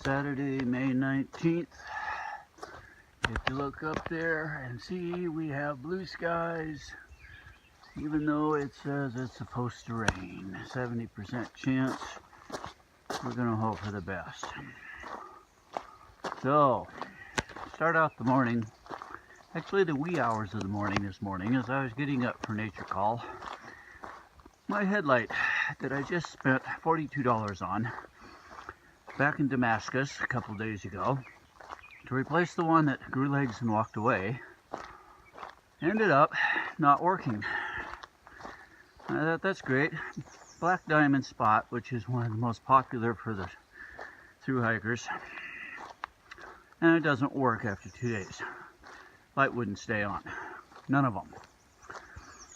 Saturday, May 19th. If you look up there and see, we have blue skies, even though it says it's supposed to rain. 70% chance. We're going to hope for the best. So, start out the morning, actually the wee hours of the morning this morning, as I was getting up for nature call. My headlight that I just spent $42 on back in Damascus a couple days ago to replace the one that grew legs and walked away ended up not working. I thought, that's great. Black diamond spot, which is one of the most popular for the thru-hikers, and it doesn't work after 2 days. Light wouldn't stay on, none of them.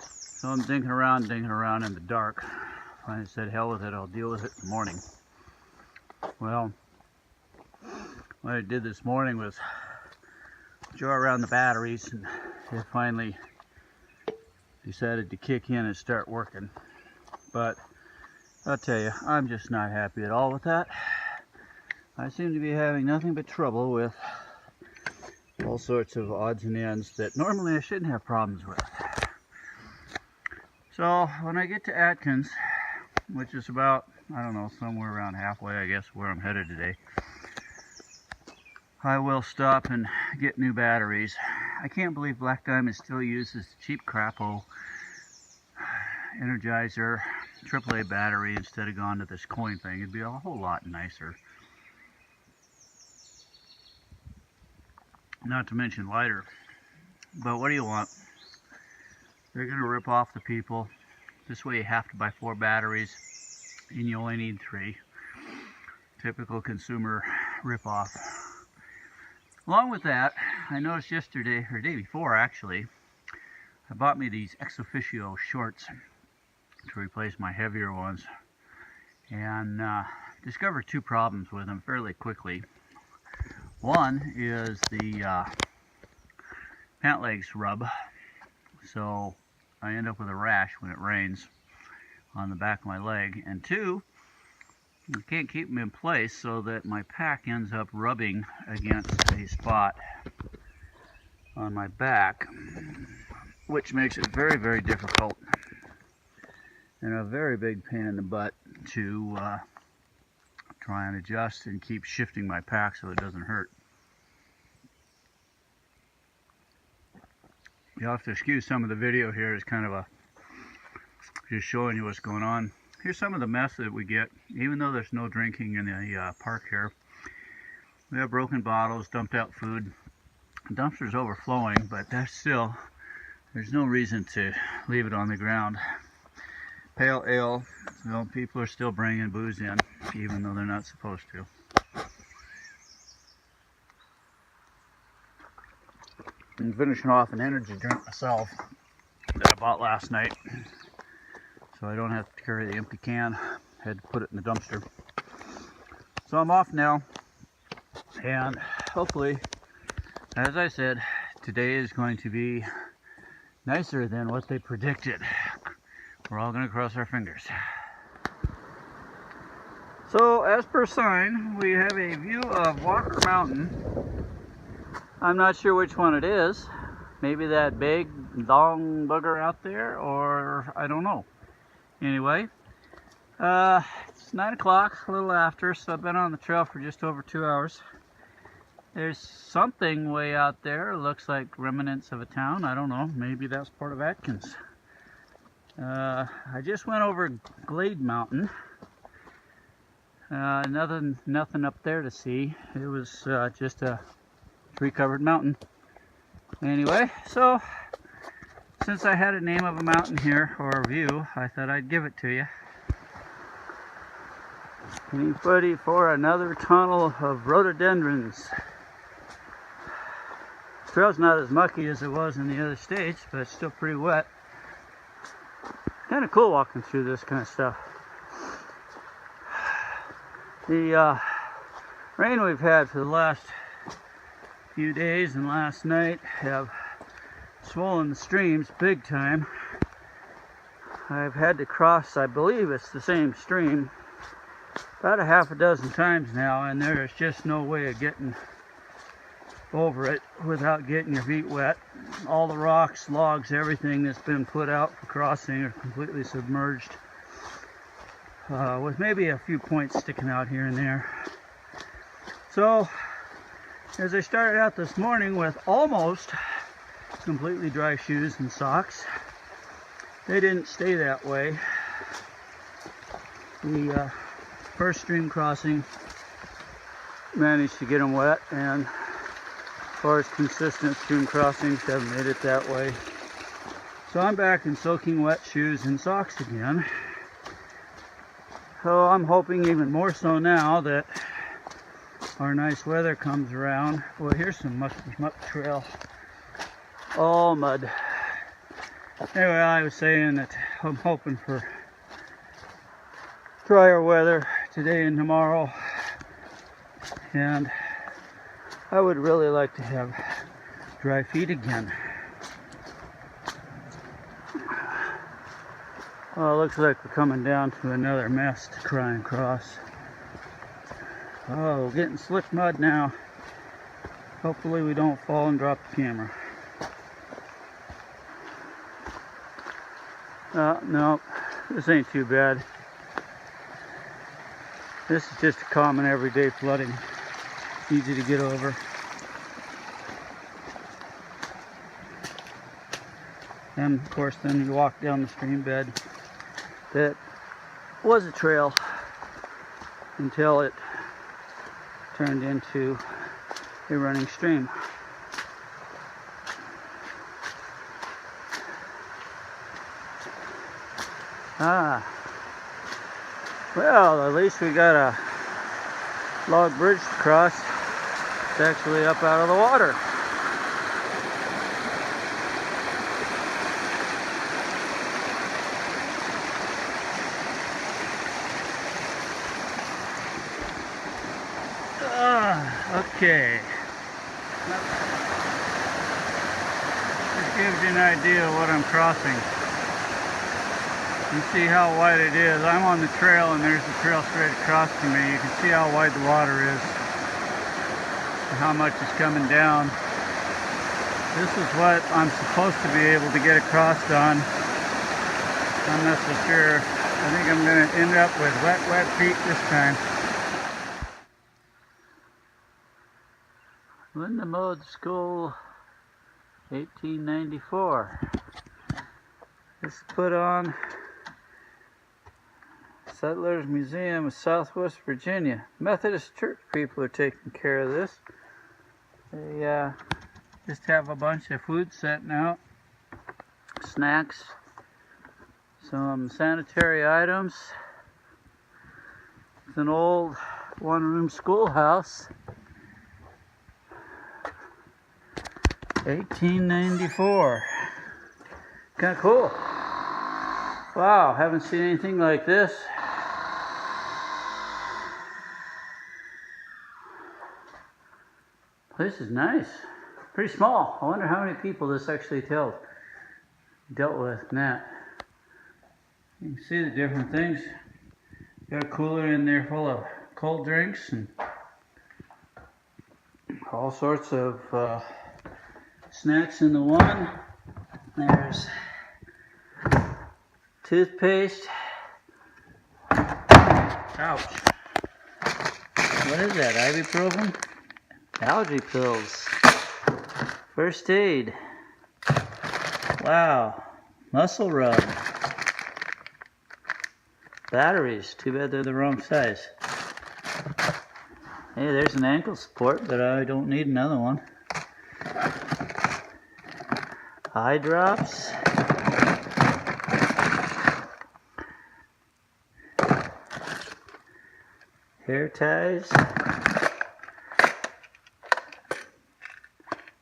So I'm dinking around in the dark. Finally said, hell with it, I'll deal with it in the morning. Well, what I did this morning was draw around the batteries, and it finally decided to kick in and start working. But I'll tell you, I'm just not happy at all with that. I seem to be having nothing but trouble with all sorts of odds and ends that normally I shouldn't have problems with. So when I get to Atkins, which is about, I don't know, somewhere around halfway, I guess, where I'm headed today, I will stop and get new batteries. I can't believe Black Diamond still uses cheap crapo Energizer AAA battery instead of going to this coin thing. It'd be a whole lot nicer. Not to mention lighter. But what do you want? They're going to rip off the people. This way you have to buy 4 batteries and you only need 3. Typical consumer rip-off. Along with that, I noticed yesterday, or day before actually, I bought me these ex officio shorts to replace my heavier ones, and discovered 2 problems with them fairly quickly. One is the pant legs rub, so I end up with a rash when it rains on the back of my leg. And 2, I can't keep them in place, so that my pack ends up rubbing against a spot on my back, which makes it very, very difficult and a very big pain in the butt to try and adjust and keep shifting my pack so it doesn't hurt. You'll have to excuse some of the video here. It's kind of just showing you what's going on. Here's some of the mess that we get, even though there's no drinking in the park here. We have broken bottles, dumped out food. The dumpster's overflowing, but there's no reason to leave it on the ground. Pale ale, well, people are still bringing booze in, even though they're not supposed to. I'm finishing off an energy drink myself that I bought last night, so I don't have to carry the empty can. I had to put it in the dumpster. So I'm off now, and hopefully, as I said, today is going to be nicer than what they predicted. We're all going to cross our fingers. So, as per sign, we have a view of Walker Mountain. I'm not sure which one it is. Maybe that big, long bugger out there, or I don't know. Anyway, it's 9 o'clock, a little after, so I've been on the trail for just over 2 hours. There's something way out there, looks like remnants of a town. I don't know, maybe that's part of Atkins. I just went over Glade Mountain. Nothing up there to see. It was just a tree-covered mountain. Anyway, so since I had a name of a mountain here, or a view, I thought I'd give it to you. Anybody for another tunnel of rhododendrons? The trail's not as mucky as it was in the other states, but it's still pretty wet. Kind of cool walking through this kind of stuff. The rain we've had for the last few days and last night have swollen the streams big time. I've had to cross, I believe it's the same stream, about a half a dozen times now, and there is just no way of getting over it without getting your feet wet. All the rocks, logs, everything that's been put out for crossing are completely submerged, with maybe a few points sticking out here and there. So as I started out this morning with almost completely dry shoes and socks, they didn't stay that way. The first stream crossing managed to get them wet, and as far as consistent stream crossings haven't made it that way. So I'm back in soaking wet shoes and socks again. So I'm hoping even more so now that our nice weather comes around. Well, here's some muck trail. All mud. Anyway, I was saying that I'm hoping for drier weather today and tomorrow, and I would really like to have dry feet again. Well, it looks like we're coming down to another mess to try and cross. Oh, getting slick mud now. Hopefully we don't fall and drop the camera. No, this ain't too bad. This is just a common everyday flooding. Easy to get over. And of course then you walk down the stream bed that was a trail until it turned into a running stream. Well, at least we got a log bridge to cross. It's actually up out of the water. Okay. This gives you an idea of what I'm crossing. You see how wide it is. I'm on the trail and there's the trail straight across from me. You can see how wide the water is and how much is coming down. This is what I'm supposed to be able to get across on. I'm not so sure. I think I'm going to end up with wet feet this time. Linda Mode School, 1894. This is put on Settlers Museum of Southwest Virginia. Methodist Church people are taking care of this. They just have a bunch of food setting out, snacks, some sanitary items. It's an old one-room schoolhouse. 1894. Kind of cool. Wow, haven't seen anything like this. Place is nice. Pretty small. I wonder how many people this actually dealt with in that. You can see the different things. Got a cooler in there full of cold drinks and all sorts of snacks in the one. There's toothpaste. Ouch. What is that? Ibuprofen? Allergy pills. First aid. Wow. Muscle rub. Batteries. Too bad they're the wrong size. Hey, there's an ankle support, but I don't need another one. Eye drops. Hair ties.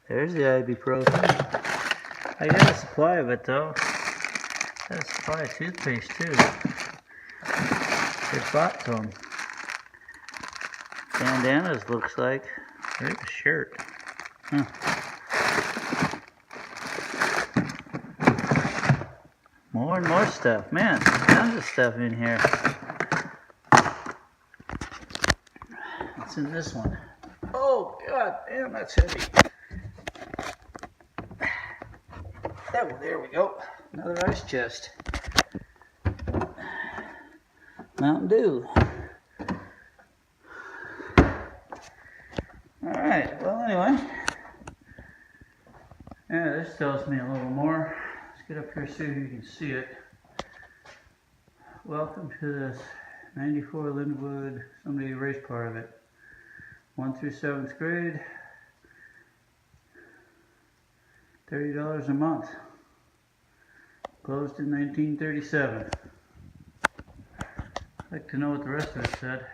There's the ibuprofen. I got a supply of it though. Got a supply of toothpaste too. It's bought some. Bandanas looks like. There's a shirt. Huh. More and more stuff. Man, tons of stuff in here. in this one. Oh, God damn, that's heavy. Oh, there we go. Another ice chest. Mountain Dew. Alright, well anyway. Yeah, this tells me a little more. Let's get up here so you can see it. Welcome to this 94 Linwood. Somebody erased part of it. 1 through 7th grade. $30 a month. Closed in 1937. I'd like to know what the rest of it said.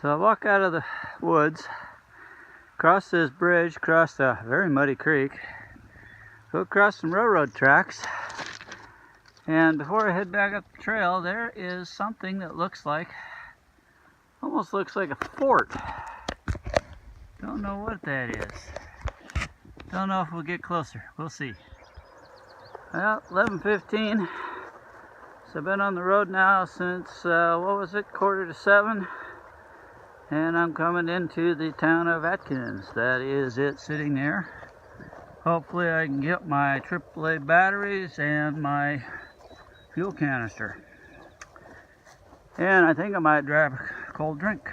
So I walk out of the woods, cross this bridge, cross a very muddy creek, go across some railroad tracks, and before I head back up the trail, there is something that looks like, almost looks like a fort. Don't know what that is. Don't know if we'll get closer. We'll see. Well, 11:15. So I've been on the road now since, what was it, 6:45, and I'm coming into the town of Atkins. That is it sitting there. Hopefully I can get my AAA batteries and my fuel canister. And I think I might grab a cold drink.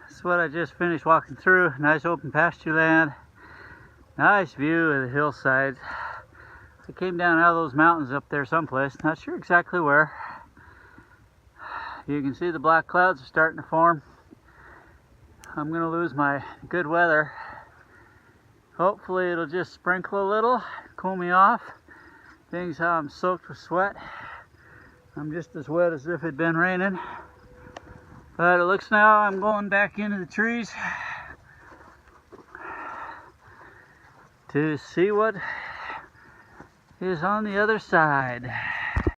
That's what I just finished walking through. Nice open pasture land. Nice view of the hillsides. I came down out of those mountains up there someplace, not sure exactly where. You can see the black clouds are starting to form. I'm going to lose my good weather. Hopefully it'll just sprinkle a little, cool me off. Things how I'm soaked with sweat. I'm just as wet as if it had been raining. But it looks now I'm going back into the trees to see what is on the other side.